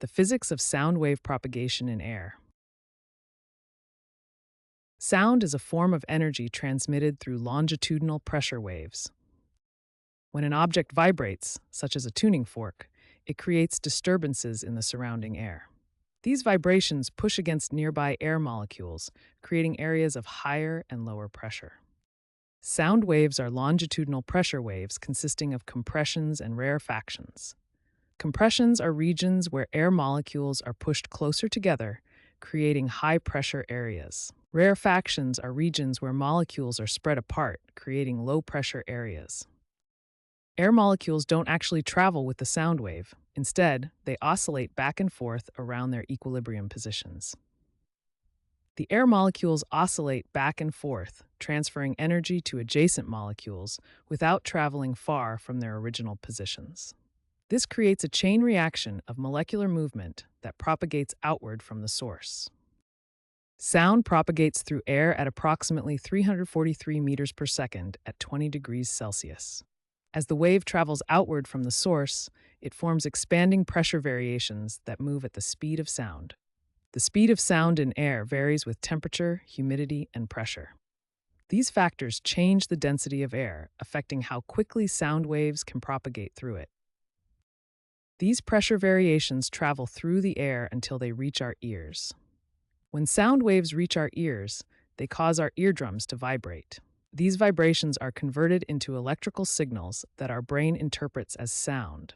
The physics of sound wave propagation in air. Sound is a form of energy transmitted through longitudinal pressure waves. When an object vibrates, such as a tuning fork, it creates disturbances in the surrounding air. These vibrations push against nearby air molecules, creating areas of higher and lower pressure. Sound waves are longitudinal pressure waves consisting of compressions and rarefactions. Compressions are regions where air molecules are pushed closer together, creating high-pressure areas. Rarefactions are regions where molecules are spread apart, creating low-pressure areas. Air molecules don't actually travel with the sound wave. Instead, they oscillate back and forth around their equilibrium positions. The air molecules oscillate back and forth, transferring energy to adjacent molecules without traveling far from their original positions. This creates a chain reaction of molecular movement that propagates outward from the source. Sound propagates through air at approximately 343 meters per second at 20 degrees Celsius. As the wave travels outward from the source, it forms expanding pressure variations that move at the speed of sound. The speed of sound in air varies with temperature, humidity, and pressure. These factors change the density of air, affecting how quickly sound waves can propagate through it. These pressure variations travel through the air until they reach our ears. When sound waves reach our ears, they cause our eardrums to vibrate. These vibrations are converted into electrical signals that our brain interprets as sound.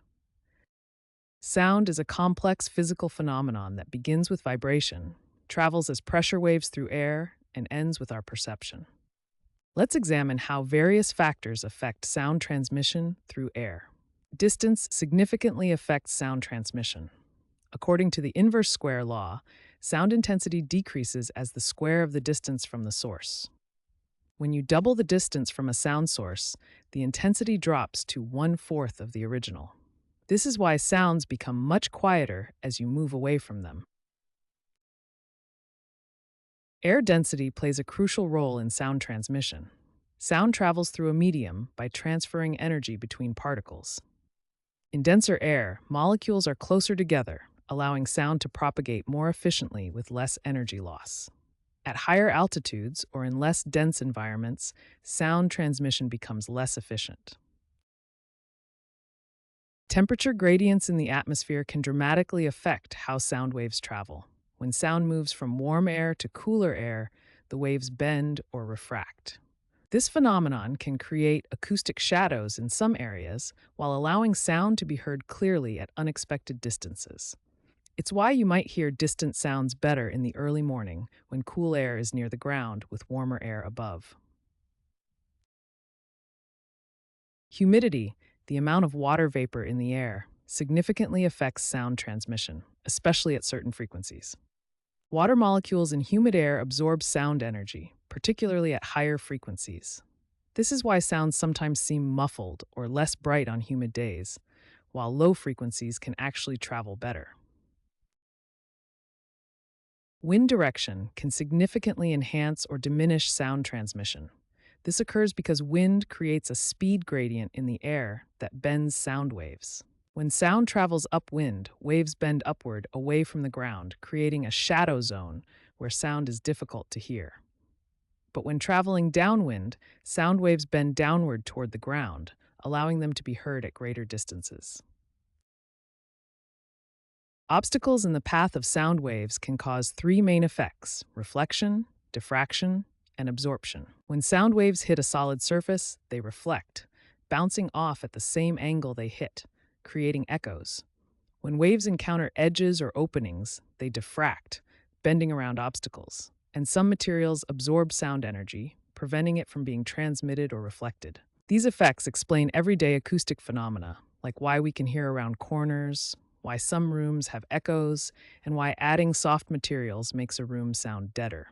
Sound is a complex physical phenomenon that begins with vibration, travels as pressure waves through air, and ends with our perception. Let's examine how various factors affect sound transmission through air. Distance significantly affects sound transmission. According to the inverse square law, sound intensity decreases as the square of the distance from the source. When you double the distance from a sound source, the intensity drops to 1/4 of the original. This is why sounds become much quieter as you move away from them. Air density plays a crucial role in sound transmission. Sound travels through a medium by transferring energy between particles. In denser air, molecules are closer together, allowing sound to propagate more efficiently with less energy loss. At higher altitudes or in less dense environments, sound transmission becomes less efficient. Temperature gradients in the atmosphere can dramatically affect how sound waves travel. When sound moves from warm air to cooler air, the waves bend or refract. This phenomenon can create acoustic shadows in some areas while allowing sound to be heard clearly at unexpected distances. It's why you might hear distant sounds better in the early morning when cool air is near the ground with warmer air above. Humidity, the amount of water vapor in the air, significantly affects sound transmission, especially at certain frequencies. Water molecules in humid air absorb sound energy, particularly at higher frequencies. This is why sounds sometimes seem muffled or less bright on humid days, while low frequencies can actually travel better. Wind direction can significantly enhance or diminish sound transmission. This occurs because wind creates a speed gradient in the air that bends sound waves. When sound travels upwind, waves bend upward away from the ground, creating a shadow zone where sound is difficult to hear. But when traveling downwind, sound waves bend downward toward the ground, allowing them to be heard at greater distances. Obstacles in the path of sound waves can cause three main effects: reflection, diffraction, and absorption. When sound waves hit a solid surface, they reflect, bouncing off at the same angle they hit, creating echoes. When waves encounter edges or openings, they diffract, bending around obstacles. And some materials absorb sound energy, preventing it from being transmitted or reflected. These effects explain everyday acoustic phenomena, like why we can hear around corners, why some rooms have echoes, and why adding soft materials makes a room sound deader.